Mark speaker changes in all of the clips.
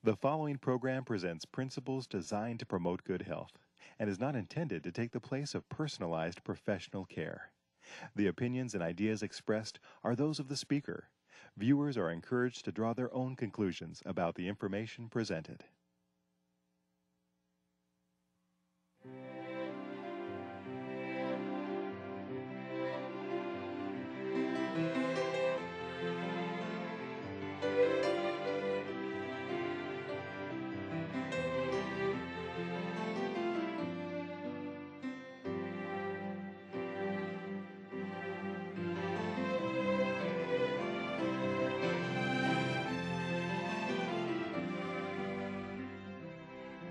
Speaker 1: The following program presents principles designed to promote good health and is not intended to take the place of personalized professional care. The opinions and ideas expressed are those of the speaker. Viewers are encouraged to draw their own conclusions about the information presented.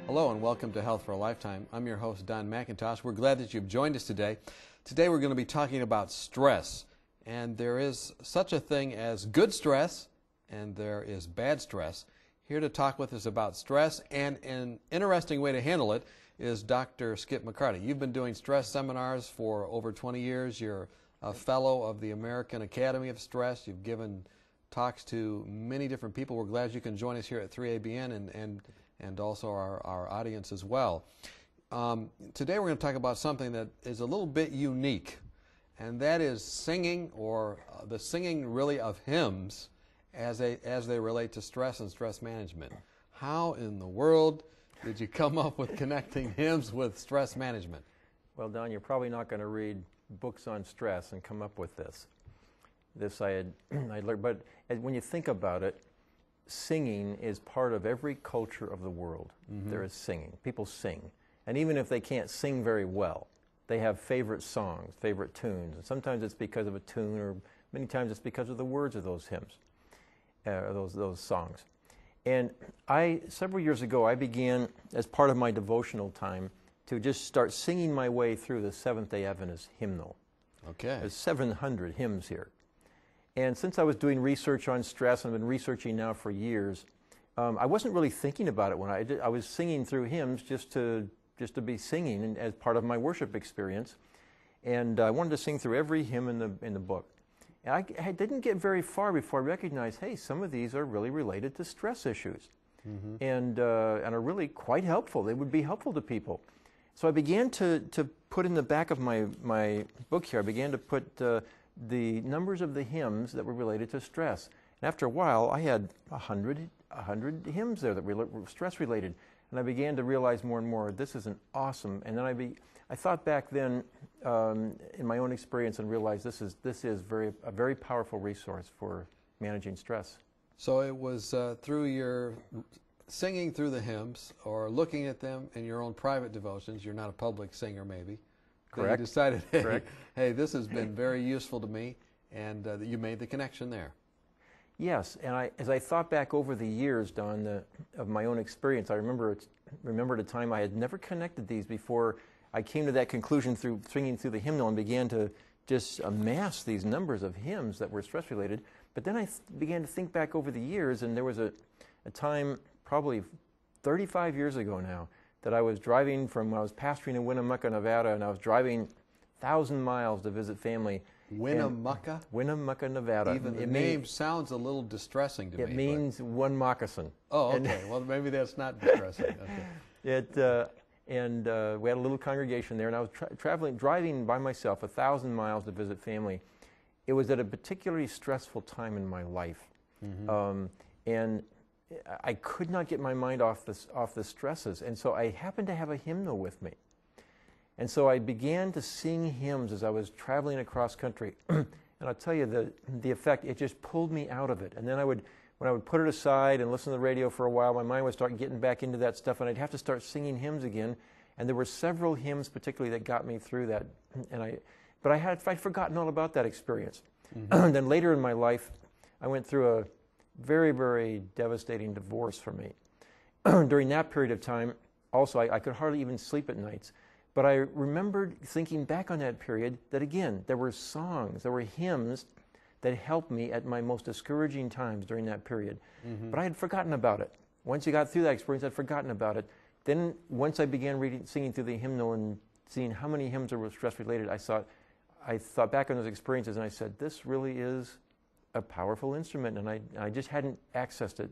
Speaker 2: Hello and welcome to Health for a Lifetime. I'm your host, Don McIntosh. We're glad that you've joined us today. Today we're going to be talking about stress. And there is such a thing as good stress and there is bad stress. Here to talk with us about stress and an interesting way to handle it is Dr. Skip McCarty. You've been doing stress seminars for over 20 years. You're a fellow of the American Academy of Stress. You've given talks to many different people. We're glad you can join us here at 3ABN and also our audience as well. Today we're going to talk about something that is a little bit unique, and that is singing, or the singing really of hymns as they relate to stress and stress management. How in the world did you come up with connecting hymns with stress management?
Speaker 3: Well, Don, you're probably not going to read books on stress and come up with this. This I learned, but when you think about it, singing is part of every culture of the world. Mm-hmm. There is singing. People sing. And even if they can't sing very well, they have favorite songs, favorite tunes. And sometimes it's because of a tune, or many times it's because of the words of those hymns, those songs. And several years ago, I began, as part of my devotional time, to just start singing my way through the Seventh-day Adventist Hymnal.
Speaker 2: Okay.
Speaker 3: There's 700 hymns here. And since I was doing research on stress, and I've been researching now for years, I wasn't really thinking about it when I was singing through hymns just to be singing as part of my worship experience. And I wanted to sing through every hymn in the book. And I didn't get very far before I recognized, hey, some of these are really related to stress issues, mm-hmm. and are really quite helpful. They would be helpful to people. So I began to put in the back of my book here, I began to put the numbers of the hymns that were related to stress. And after a while, I had 100 hymns there that were stress related. And I began to realize more and more, this is an awesome. And then I thought back then in my own experience and realized this is a very powerful resource for managing stress. So
Speaker 2: it was through your singing through the hymns or looking at them in your own private devotions. You're not a public singer, maybe.
Speaker 3: Correct.
Speaker 2: You decided, hey, this has been very useful to me, and you made the connection there.
Speaker 3: Yes, and as I thought back over the years, Don, of my own experience, I remembered a time I had never connected these before. I came to that conclusion through singing through the hymnal and began to just amass these numbers of hymns that were stress-related. But then I began to think back over the years, and there was a time, probably 35 years ago now, that I was driving I was pastoring in Winnemucca, Nevada, and I was driving 1,000 miles to visit family.
Speaker 2: Winnemucca?
Speaker 3: Winnemucca, Nevada.
Speaker 2: Even the name sounds a little distressing to me.
Speaker 3: It means one moccasin.
Speaker 2: Oh, okay. Well, maybe that's not distressing. Okay.
Speaker 3: We had a little congregation there, and I was driving by myself 1,000 miles to visit family. It was at a particularly stressful time in my life. Mm-hmm. And I could not get my mind off the stresses, and so I happened to have a hymnal with me. And so I began to sing hymns as I was traveling across country. And I'll tell you, the effect, it just pulled me out of it. And then when I would put it aside and listen to the radio for a while, my mind would start getting back into that stuff, and I'd have to start singing hymns again. And there were several hymns particularly that got me through that. But I'd forgotten all about that experience. Mm-hmm. Then later in my life, I went through a very, very devastating divorce for me. During that period of time, also, I could hardly even sleep at nights. But I remembered thinking back on that period that, again, there were songs, there were hymns that helped me at my most discouraging times during that period. Mm-hmm. But I had forgotten about it. Once you got through that experience, I'd forgotten about it. Then once I began singing through the hymnal and seeing how many hymns were stress-related, I thought back on those experiences and I said, this really is a powerful instrument, and I just hadn't accessed it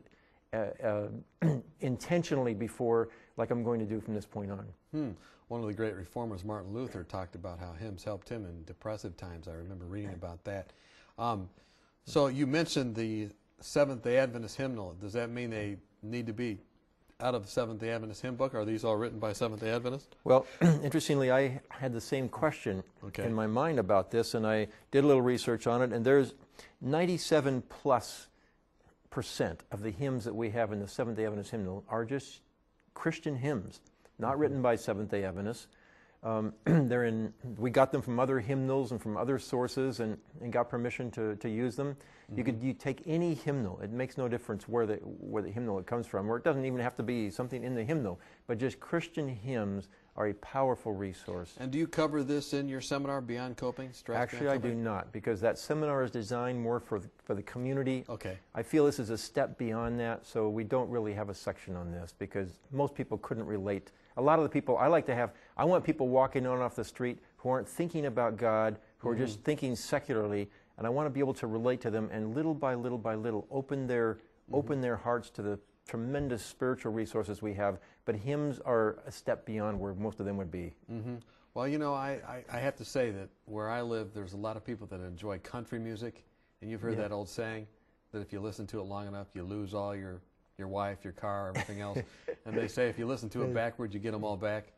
Speaker 3: intentionally before, like I'm going to do from this point on.
Speaker 2: One of the great reformers, Martin Luther, talked about how hymns helped him in depressive times. I remember reading about that. So you mentioned the Seventh-day Adventist hymnal. Does that mean they need to be out of the Seventh-day Adventist hymn book? Are these all written by Seventh-day Adventists?
Speaker 3: Well, interestingly, I had the same question in my mind about this, and I did a little research on it, and there's 97% of the hymns that we have in the Seventh-day Adventist hymnal are just Christian hymns, not written by Seventh-day Adventists. We got them from other hymnals and from other sources and got permission to use them. You take any hymnal. It makes no difference where the hymnal it comes from, or it doesn't even have to be something in the hymnal, but just Christian hymns are a powerful resource.
Speaker 2: And do you cover this in your seminar, Beyond Coping? Stress
Speaker 3: Actually, I do not, because that seminar is designed more for the community.
Speaker 2: Okay.
Speaker 3: I feel this is a step beyond that, so we don't really have a section on this, because most people couldn't relate. A lot of the people I want people walking on off the street who aren't thinking about God, who are just thinking secularly, and I want to be able to relate to them and little by little by little open their hearts to the tremendous spiritual resources we have. But hymns are a step beyond where most of them would be.
Speaker 2: Well, you know, I have to say that where I live, there's a lot of people that enjoy country music, and you've heard that old saying that if you listen to it long enough, you lose all your wife, your car, everything else. And they say if you listen to it backwards, you get them all back.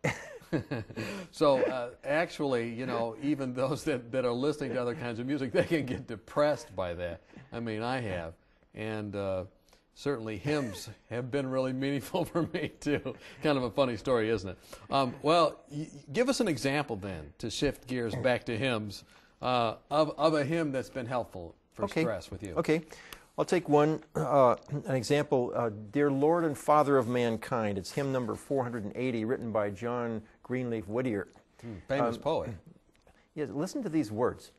Speaker 2: So actually, you know, even those that are listening to other kinds of music, they can get depressed by that. I mean, I have. And certainly hymns have been really meaningful for me, too. Kind of a funny story, isn't it? Well, give us an example, then, to shift gears back to hymns, of a hymn that's been helpful for stress with you.
Speaker 3: Okay. I'll take an example, Dear Lord and Father of Mankind. It's hymn number 480, written by John Greenleaf Whittier.
Speaker 2: Famous poet.
Speaker 3: Yes, listen to these words.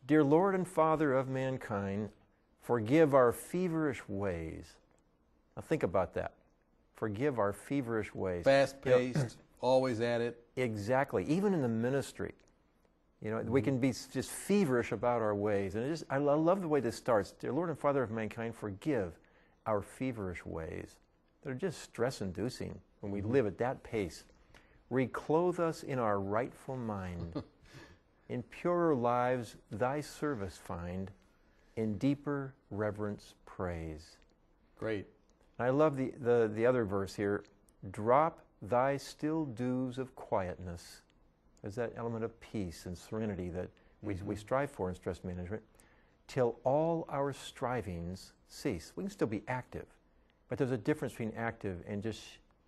Speaker 3: Dear Lord and Father of mankind, forgive our feverish ways. Now think about that. Forgive our feverish ways.
Speaker 2: Fast-paced, always at it.
Speaker 3: Exactly. Even in the ministry. You know, we can be just feverish about our ways. And I love the way this starts. Dear Lord and Father of mankind, forgive our feverish ways. They're just stress-inducing when we live at that pace. Reclothe us in our rightful mind. In purer lives thy service find. In deeper reverence praise.
Speaker 2: Great.
Speaker 3: And I love the other verse here. Drop thy still dews of quietness. There's that element of peace and serenity that we strive for in stress management, till all our strivings cease. We can still be active, but there's a difference between active and just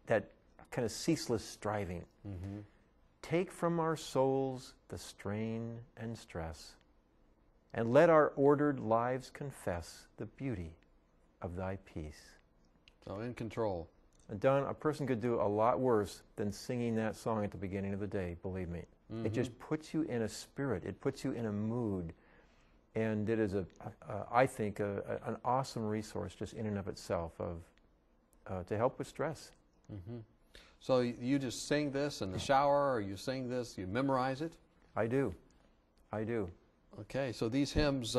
Speaker 3: that kind of ceaseless striving. Take from our souls the strain and stress, and let our ordered lives confess the beauty of thy peace.
Speaker 2: So in control.
Speaker 3: Don, a person could do a lot worse than singing that song at the beginning of the day, believe me. It just puts you in a spirit. It puts you in a mood. And it is, I think, an awesome resource just in and of itself to help with stress.
Speaker 2: So you just sing this in the shower, or you sing this, you memorize it?
Speaker 3: I do.
Speaker 2: Okay, so these hymns,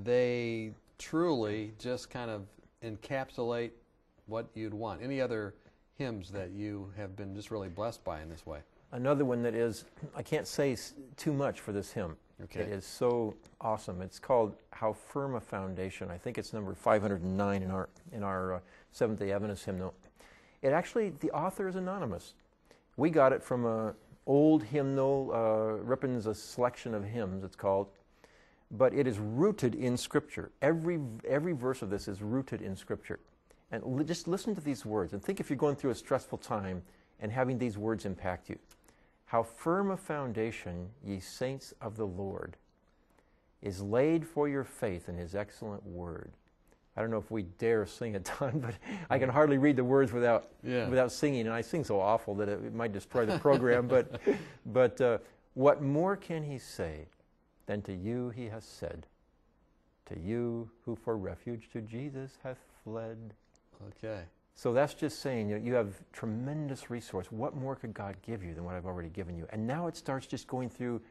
Speaker 2: they truly just kind of encapsulate what you'd want. Any other hymns that you have been just really blessed by in this way?
Speaker 3: Another one that is, I can't say too much for this hymn.
Speaker 2: Okay.
Speaker 3: It is so awesome. It's called How Firm a Foundation. I think it's number 509 in our Seventh-day Adventist hymnal. It actually, the author is anonymous. We got it from an old hymnal, Rippon's A Selection of Hymns, it's called. But it is rooted in Scripture. Every verse of this is rooted in Scripture. And just listen to these words and think if you're going through a stressful time and having these words impact you. How firm a foundation, ye saints of the Lord, is laid for your faith in his excellent word. I don't know if we dare sing it, Don, but I can hardly read the words without singing, and I sing so awful that it might destroy the program. But what more can he say than to you he has said, to you who for refuge to Jesus hath fled?
Speaker 2: Okay.
Speaker 3: So that's just saying you have tremendous resource. What more could God give you than what I've already given you? And now it starts just going through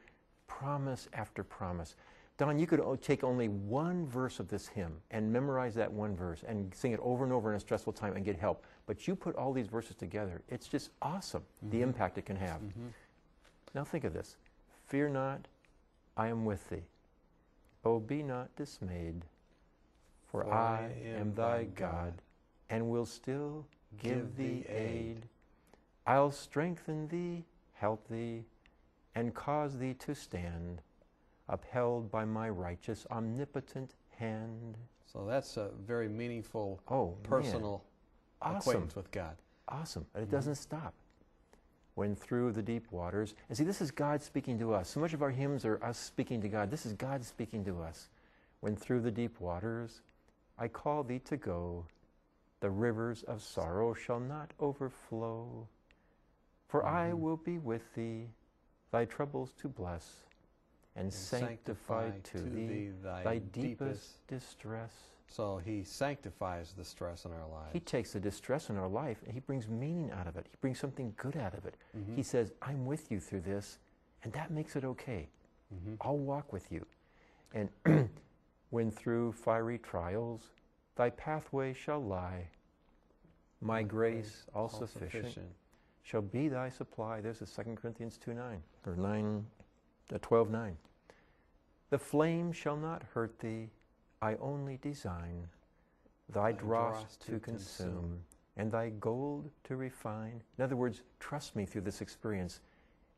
Speaker 3: promise after promise. Don, you could take only one verse of this hymn and memorize that one verse and sing it over and over in a stressful time and get help. But you put all these verses together. It's just awesome, the impact it can have. Now think of this. Fear not, I am with thee. Oh, be not dismayed, for I am thy God, and will still give thee aid. I'll strengthen thee, help thee, and cause thee to stand, upheld by my righteous, omnipotent hand.
Speaker 2: So that's a very meaningful, personal
Speaker 3: Awesome.
Speaker 2: acquaintance with God.
Speaker 3: Awesome. And it doesn't stop. When through the deep waters, and see, this is God speaking to us. So much of our hymns are us speaking to God. This is God speaking to us. When through the deep waters, I call thee to go, the rivers of sorrow shall not overflow. For I will be with thee, thy troubles to bless, and sanctify to thee thy deepest distress.
Speaker 2: So he sanctifies the stress in our lives.
Speaker 3: He takes the distress in our life and he brings meaning out of it. He brings something good out of it. He says, I'm with you through this, and that makes it okay. I'll walk with you. And when through fiery trials thy pathway shall lie, my grace all sufficient shall be thy supply. There's the 2 Corinthians 2:9, or 12:9. The flame shall not hurt thee, I only design thy dross to consume and thy gold to refine. In other words, trust me through this experience,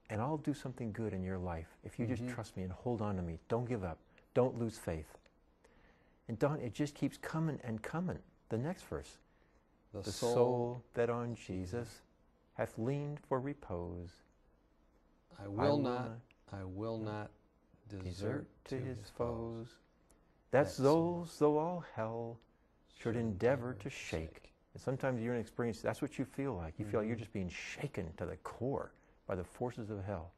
Speaker 3: and I'll do something good in your life if you just trust me and hold on to me. Don't give up. Don't lose faith. And Don, it just keeps coming and coming. The next verse. The soul that on Jesus hath leaned for repose,
Speaker 2: I will not desert
Speaker 3: to his foes. That souls, though all hell, should endeavor to shake. And sometimes you're in experience, that's what you feel like. You feel like you're just being shaken to the core by the forces of hell.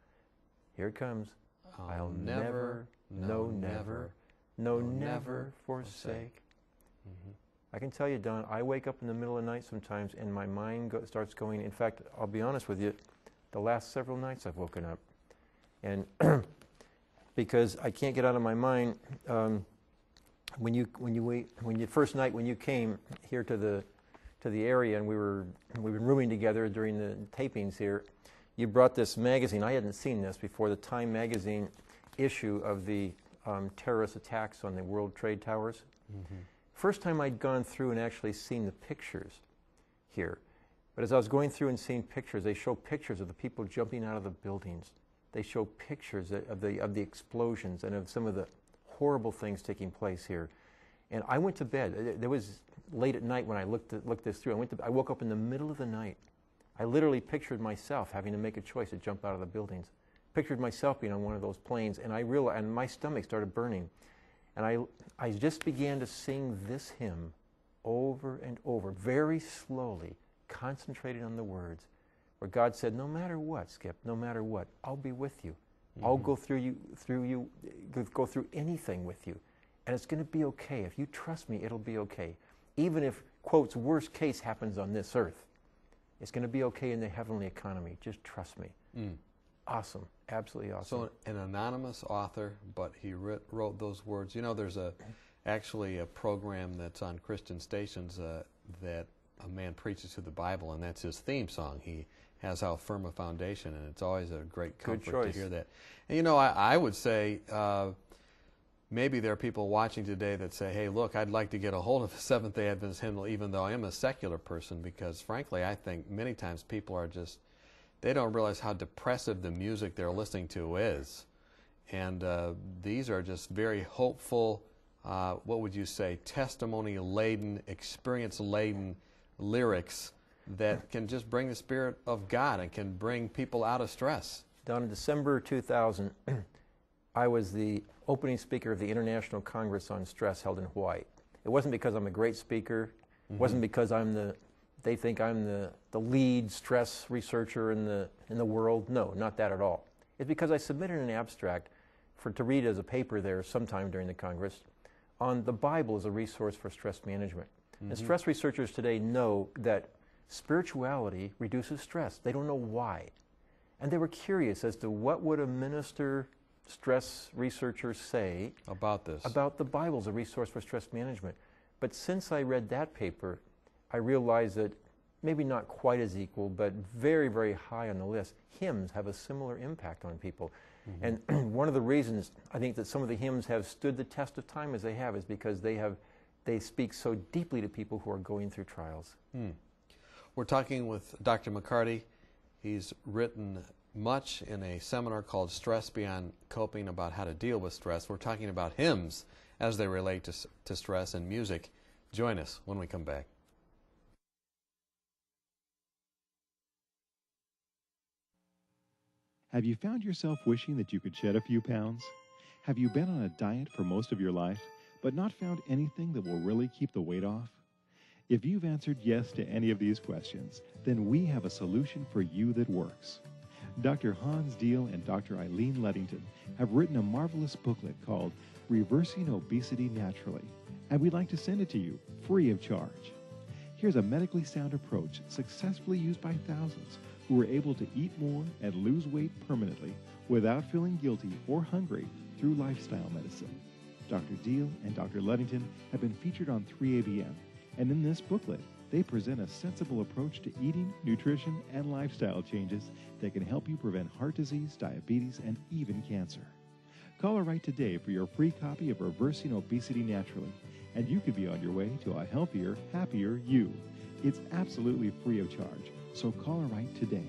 Speaker 3: Here it comes. I'll never, never forsake. I can tell you, Don, I wake up in the middle of the night sometimes and my mind starts going. In fact, I'll be honest with you, the last several nights I've woken up. And because I can't get out of my mind, when you first night when you came here to the area and we've been rooming together during the tapings here, you brought this magazine. I hadn't seen this before, the Time magazine issue of the terrorist attacks on the World Trade Towers. First time I'd gone through and actually seen the pictures here. But as I was going through and seeing pictures, they show pictures of the people jumping out of the buildings. They show pictures of the explosions and of some of the horrible things taking place here. And I went to bed. It was late at night when I looked this through. I woke up in the middle of the night. I literally pictured myself having to make a choice to jump out of the buildings. Pictured myself being on one of those planes, and I realized, and my stomach started burning. And I just began to sing this hymn over and over, very slowly, concentrating on the words, where God said, no matter what, Skip, no matter what, I'll be with you. I'll go through anything with you. And it's going to be okay. If you trust me, it'll be okay. Even if, quotes, worst case happens on this earth, it's going to be okay in the heavenly economy. Just trust me. Awesome. Absolutely awesome.
Speaker 2: So an anonymous author, but he wrote those words. You know, there's actually a program that's on Christian stations that a man preaches through the Bible, and that's his theme song. He has How Firm a Foundation, and it's always a great comfort to hear that. And you know, I would say maybe there are people watching today that say, hey, look, I'd like to get a hold of a Seventh-day Adventist hymnal, even though I am a secular person, because frankly, I think many times people are just, they don't realize how depressive the music they're listening to is. And these are just very hopeful, what would you say, testimony-laden, experience-laden lyrics that can just bring the Spirit of God and can bring people out of stress.
Speaker 3: Down in December 2000, I was the opening speaker of the International Congress on Stress held in Hawaii. It wasn't because I'm a great speaker. It wasn't because they think I'm the lead stress researcher in the world. No, not that at all. It's because I submitted an abstract to read as a paper there sometime during the Congress on the Bible as a resource for stress management. And stress researchers today know that spirituality reduces stress. They don't know why. And they were curious as to what would a minister stress researchers say
Speaker 2: about this.
Speaker 3: About the Bible as a resource for stress management. But since I read that paper, I realized that maybe not quite as equal, but very, very high on the list, hymns have a similar impact on people. And one of the reasons I think that some of the hymns have stood the test of time as they have is because they speak so deeply to people who are going through trials.
Speaker 2: We're talking with Dr. McCarty. He's written much in a seminar called Stress Beyond Coping about how to deal with stress. We're talking about hymns as they relate to stress and music. Join us when we come back.
Speaker 1: Have you found yourself wishing that you could shed a few pounds? Have you been on a diet for most of your life, but not found anything that will really keep the weight off? If you've answered yes to any of these questions, then we have a solution for you that works. Dr. Hans Deal and Dr. Eileen Luddington have written a marvelous booklet called Reversing Obesity Naturally, and we'd like to send it to you free of charge. Here's a medically sound approach successfully used by thousands who were able to eat more and lose weight permanently without feeling guilty or hungry through lifestyle medicine. Dr. Deal and Dr. Luddington have been featured on 3ABN, and in this booklet, they present a sensible approach to eating, nutrition, and lifestyle changes that can help you prevent heart disease, diabetes, and even cancer. Call or write today for your free copy of Reversing Obesity Naturally, and you could be on your way to a healthier, happier you. It's absolutely free of charge, so call or write today.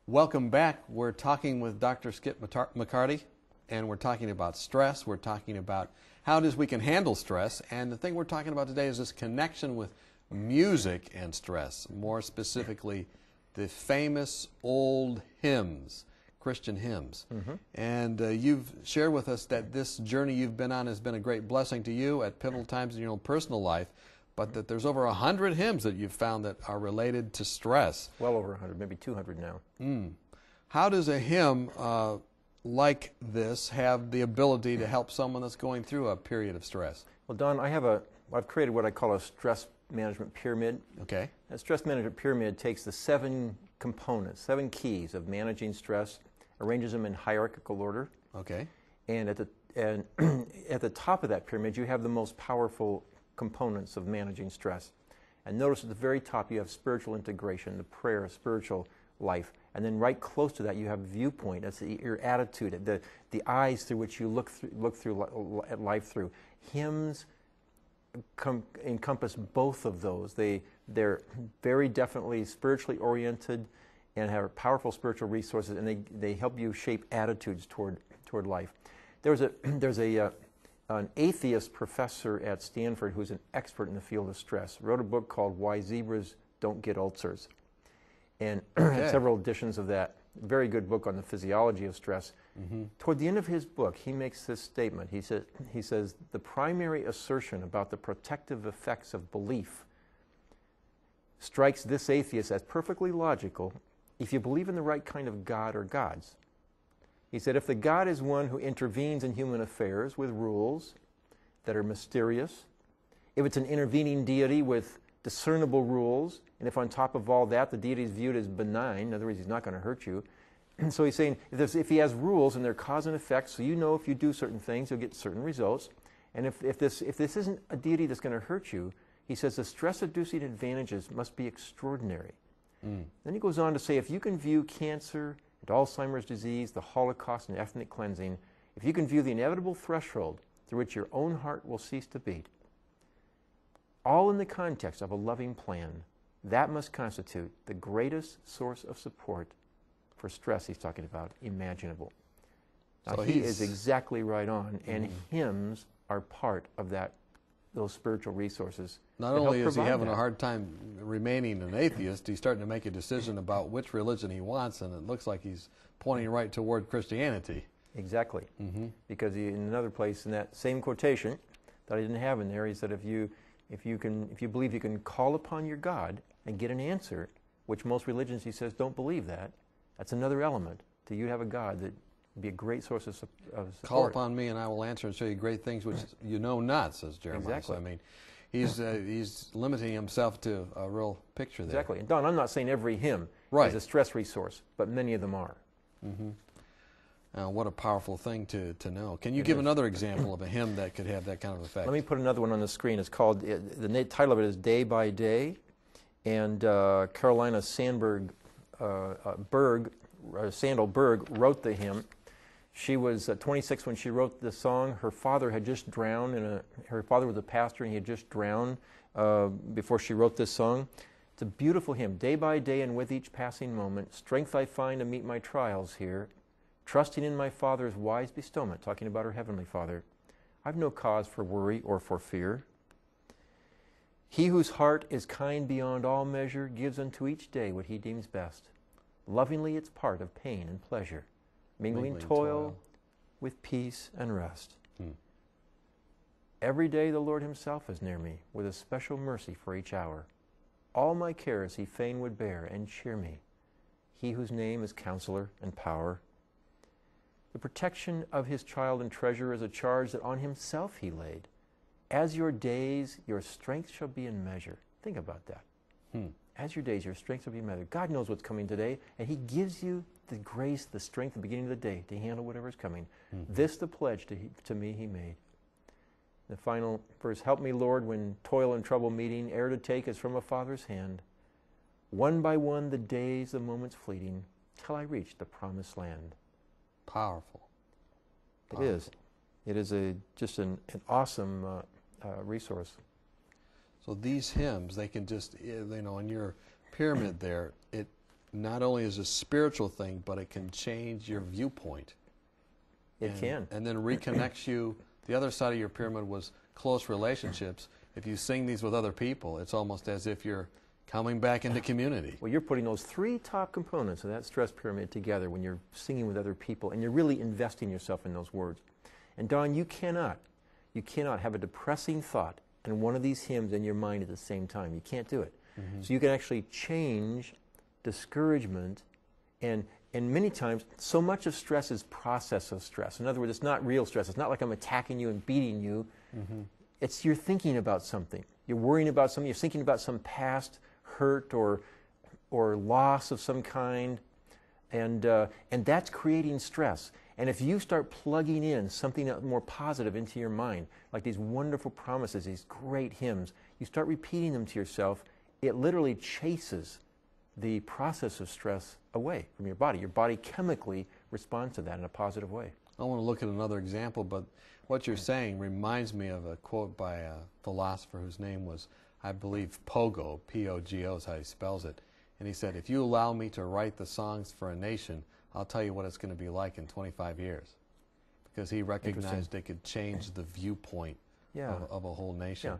Speaker 2: Welcome back. We're talking with Dr. Skip McCarty, and we're talking about stress. We're talking about how it is we can handle stress, and the thing we're talking about today is this connection with music and stress, more specifically the famous old hymns, Christian hymns. And you've shared with us that this journey you've been on has been a great blessing to you at pivotal times in your own personal life, but that there's over 100 hymns that you've found that are related to stress.
Speaker 3: Well over 100, maybe 200 now.
Speaker 2: How does a hymn like this have the ability to help someone that's going through a period of stress?
Speaker 3: Well, Don, I've created what I call a stress management pyramid.
Speaker 2: Okay.
Speaker 3: A stress management pyramid takes the 7 components, 7 keys of managing stress, arranges them in hierarchical order.
Speaker 2: Okay.
Speaker 3: And at the top of that pyramid, you have the most powerful components of managing stress. And notice at the very top, you have spiritual integration, the prayer, spiritual life. And then right close to that, you have viewpoint. That's your attitude, the eyes through which you look at life through. Hymns encompass both of those. They're very definitely spiritually oriented and have powerful spiritual resources, and they help you shape attitudes toward life. There's an atheist professor at Stanford who's an expert in the field of stress, wrote a book called Why Zebras Don't Get Ulcers, and had several editions of that. Very good book on the physiology of stress. Toward the end of his book, he makes this statement. He says, the primary assertion about the protective effects of belief strikes this atheist as perfectly logical if you believe in the right kind of God or gods. He said, if the God is one who intervenes in human affairs with rules that are mysterious, if it's an intervening deity with discernible rules, and if on top of all that the deity is viewed as benign, in other words, he's not going to hurt you. And so he's saying, if he has rules and they're cause and effect, so you know if you do certain things, you'll get certain results. And if this isn't a deity that's going to hurt you, he says the stress-inducing advantages must be extraordinary. Then he goes on to say, if you can view cancer and Alzheimer's disease, the Holocaust and ethnic cleansing, if you can view the inevitable threshold through which your own heart will cease to beat, all in the context of a loving plan, that must constitute the greatest source of support for stress he's talking about, imaginable. Now,
Speaker 2: So
Speaker 3: he is exactly right on, and hymns are part of those spiritual resources.
Speaker 2: Not
Speaker 3: that help
Speaker 2: only is he
Speaker 3: provide
Speaker 2: having
Speaker 3: that.
Speaker 2: a hard time remaining an atheist, he's starting to make a decision about which religion he wants, and it looks like he's pointing right toward Christianity.
Speaker 3: Exactly. Because in another place in that same quotation that I didn't have in there, he said, if you believe you can call upon your God and get an answer, which most religions, he says, don't believe that, that's another element. Do you have a God that would be a great source of support?
Speaker 2: Call upon me and I will answer and show you great things which you know not, says Jeremiah.
Speaker 3: Exactly.
Speaker 2: So, I mean, he's limiting himself to a real picture there.
Speaker 3: Exactly. And Don, I'm not saying every hymn as a stress resource, but many of them are.
Speaker 2: What a powerful thing to know. Can you give another example of a hymn that could have that kind of effect?
Speaker 3: Let me put another one on the screen. It's called, the title of it is Day by Day, and Carolina Sandberg wrote the hymn. She was 26 when she wrote the song. Her father had just drowned. Her father was a pastor, and he had just drowned before she wrote this song. It's a beautiful hymn. Day by day and with each passing moment, strength I find to meet my trials here, trusting in my Father's wise bestowment, talking about her Heavenly Father. I've no cause for worry or for fear. He whose heart is kind beyond all measure gives unto each day what he deems best. Lovingly it's part of pain and pleasure, mingling toil with peace and rest. Every day the Lord himself is near me, with a special mercy for each hour. All my cares he fain would bear and cheer me, he whose name is Counselor and Power. The protection of his child and treasure is a charge that on himself he laid. As your days, your strength shall be in measure. Think about that. As your days, your strength shall be in measure. God knows what's coming today, and he gives you the grace, the strength at the beginning of the day to handle whatever's coming. This the pledge to me he made. The final verse, help me, Lord, when toil and trouble meeting, air to take is from a Father's hand. One by one the days, the moments fleeting, till I reach the promised land.
Speaker 2: Powerful.
Speaker 3: It is. It is just an awesome resource.
Speaker 2: So these hymns, they can just, in your pyramid there, it not only is a spiritual thing, but it can change your viewpoint.
Speaker 3: It can.
Speaker 2: And then reconnects you. The other side of your pyramid was close relationships. If you sing these with other people, it's almost as if you're coming back into community.
Speaker 3: Well, you're putting those three top components of that stress pyramid together when you're singing with other people, and you're really investing yourself in those words. And Don, you cannot have a depressing thought and one of these hymns in your mind at the same time. You can't do it. So you can actually change discouragement, and many times, so much of stress is process of stress. In other words, it's not real stress. It's not like I'm attacking you and beating you. It's you're thinking about something. You're worrying about something. You're thinking about some past hurt or loss of some kind, and that's creating stress. And if you start plugging in something more positive into your mind, like these wonderful promises, these great hymns, you start repeating them to yourself, it literally chases the process of stress away from your body. Your body chemically responds to that in a positive way.
Speaker 2: I want to look at another example, but what you're saying reminds me of a quote by a philosopher whose name was, I believe, Pogo, P-O-G-O is how he spells it. And he said, if you allow me to write the songs for a nation, I'll tell you what it's going to be like in 25 years. Because he recognized it could change the viewpoint of a whole nation.
Speaker 3: Yeah.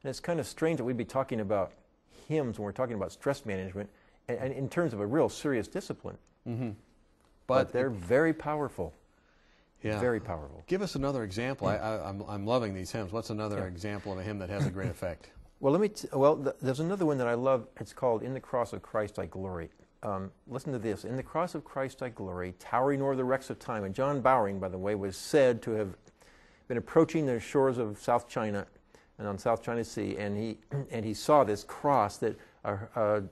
Speaker 3: And it's kind of strange that we'd be talking about hymns when we're talking about stress management, and in terms of a real serious discipline. But they're very powerful. Yeah. Very powerful.
Speaker 2: Give us another example. I'm loving these hymns. What's another example of a hymn that has a great effect?
Speaker 3: Well, there's another one that I love. It's called In the Cross of Christ I Glory. Listen to this. In the cross of Christ I glory, towering o'er the wrecks of time. And John Bowring, by the way, was said to have been approaching the shores of South China and on South China Sea, and he saw this cross that a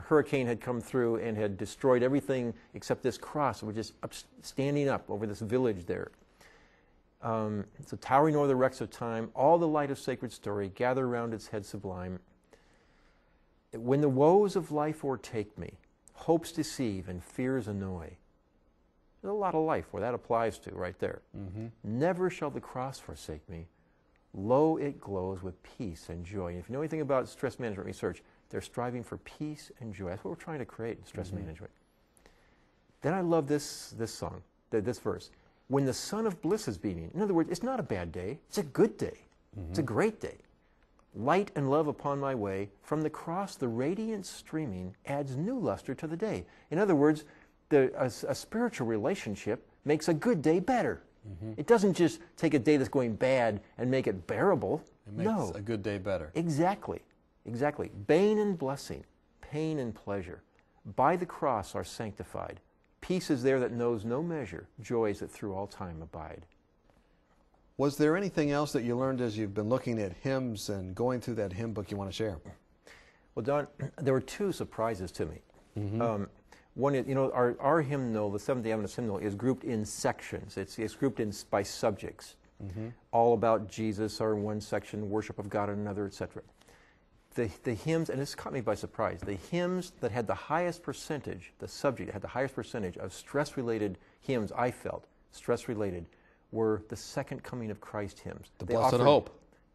Speaker 3: hurricane had come through and had destroyed everything except this cross, which is standing up over this village there. So towering o'er the wrecks of time, all the light of sacred story gather around its head sublime. When the woes of life o'ertake me, hopes deceive and fears annoy. There's a lot of life where that applies to right there. Never shall the cross forsake me. Lo, it glows with peace and joy. And if you know anything about stress management research, they're striving for peace and joy. That's what we're trying to create in stress management. Then I love this song, this verse. When the sun of bliss is beaming, in other words, it's not a bad day, it's a good day. It's a great day. Light and love upon my way, from the cross the radiance streaming adds new luster to the day. In other words, a spiritual relationship makes a good day better. It doesn't just take a day that's going bad and make it bearable.
Speaker 2: It makes a good day better.
Speaker 3: Exactly. Exactly. Bane and blessing, pain and pleasure, by the cross are sanctified. Peace is there that knows no measure, joys that through all time abide.
Speaker 2: Was there anything else that you learned as you've been looking at hymns and going through that hymn book you want to share?
Speaker 3: Well, Don, there were two surprises to me. One is, our hymnal, the Seventh-day Adventist hymnal, is grouped in sections. It's grouped in by subjects. All about Jesus are in one section, worship of God in another, etc. The hymns, and this caught me by surprise, the hymns that had the highest percentage, the subject that had the highest percentage of stress-related hymns, I felt, stress-related, were the Second Coming of Christ hymns.
Speaker 2: The Blessed Hope.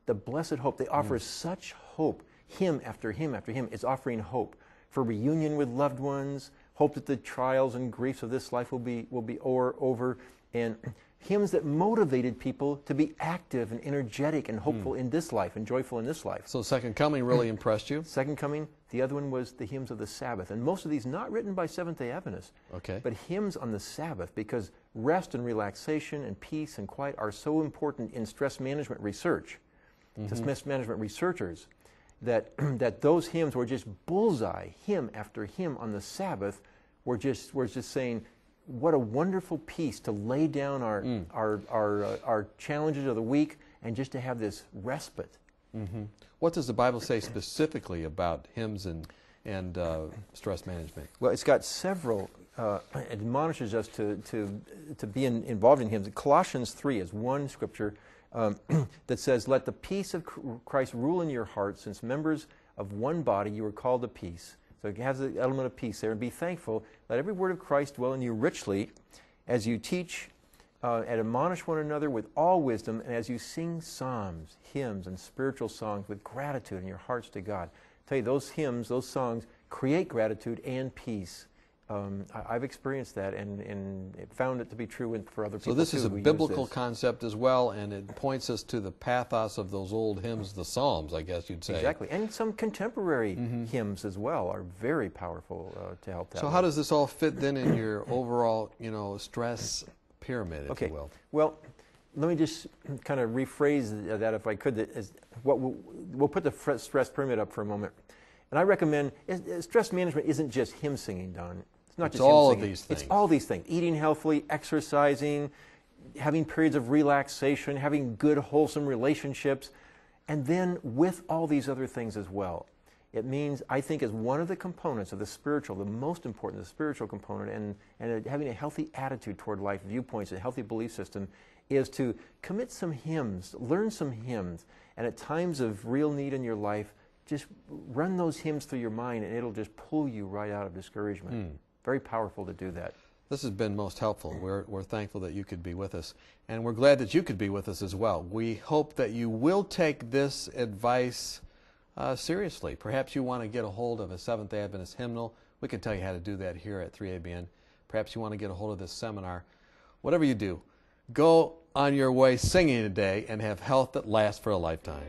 Speaker 3: The Blessed Hope. They offer such hope, hymn after hymn after hymn. It's offering hope for reunion with loved ones, hope that the trials and griefs of this life will be over, and hymns that motivated people to be active and energetic and hopeful in this life and joyful in this life.
Speaker 2: So Second Coming really impressed you?
Speaker 3: Second Coming. The other one was the hymns of the Sabbath. And most of these not written by Seventh-day Adventists, but hymns on the Sabbath, because rest and relaxation and peace and quiet are so important in stress management research, to stress management researchers, that those hymns were just bullseye, hymn after hymn on the Sabbath, were just saying, what a wonderful peace to lay down our challenges of the week and just to have this respite.
Speaker 2: What does the Bible say specifically about hymns and stress management?
Speaker 3: Well, it's got several. It admonishes us to be involved in hymns. Colossians 3 is one scripture that says, "Let the peace of Christ rule in your hearts, since members of one body you are called to peace." So it has the element of peace there. And be thankful. Let every word of Christ dwell in you richly as you teach and admonish one another with all wisdom, and as you sing psalms, hymns, and spiritual songs with gratitude in your hearts to God. I tell you, those hymns, those songs create gratitude and peace. I've experienced that and found it to be true for other people.
Speaker 2: So this is a biblical concept as well, and it points us to the pathos of those old hymns, the Psalms, I guess you'd say.
Speaker 3: Exactly, and some contemporary hymns as well are very powerful to help that.
Speaker 2: So how does this all fit then in your overall, stress pyramid, if you will? Well,
Speaker 3: let me just kind of rephrase that, if I could. We'll put the stress pyramid up for a moment. And I recommend, stress management isn't just hymn singing, Don. It's not just
Speaker 2: all
Speaker 3: hymn
Speaker 2: of
Speaker 3: singing.
Speaker 2: these things.
Speaker 3: It's all these things. Eating healthily, exercising, having periods of relaxation, having good, wholesome relationships, and then with all these other things as well. It means, I think, as one of the components of the spiritual, the most important, the spiritual component, and having a healthy attitude toward life, viewpoints, a healthy belief system, is to commit some hymns, learn some hymns, and at times of real need in your life, just run those hymns through your mind, and it'll just pull you right out of discouragement. Very powerful to do that.
Speaker 2: This has been most helpful. We're thankful that you could be with us, and we're glad that you could be with us as well. We hope that you will take this advice seriously. Perhaps you want to get a hold of a Seventh-day Adventist hymnal. We can tell you how to do that here at 3ABN. Perhaps you want to get a hold of this seminar. Whatever you do, go on your way singing today and have health that lasts for a lifetime.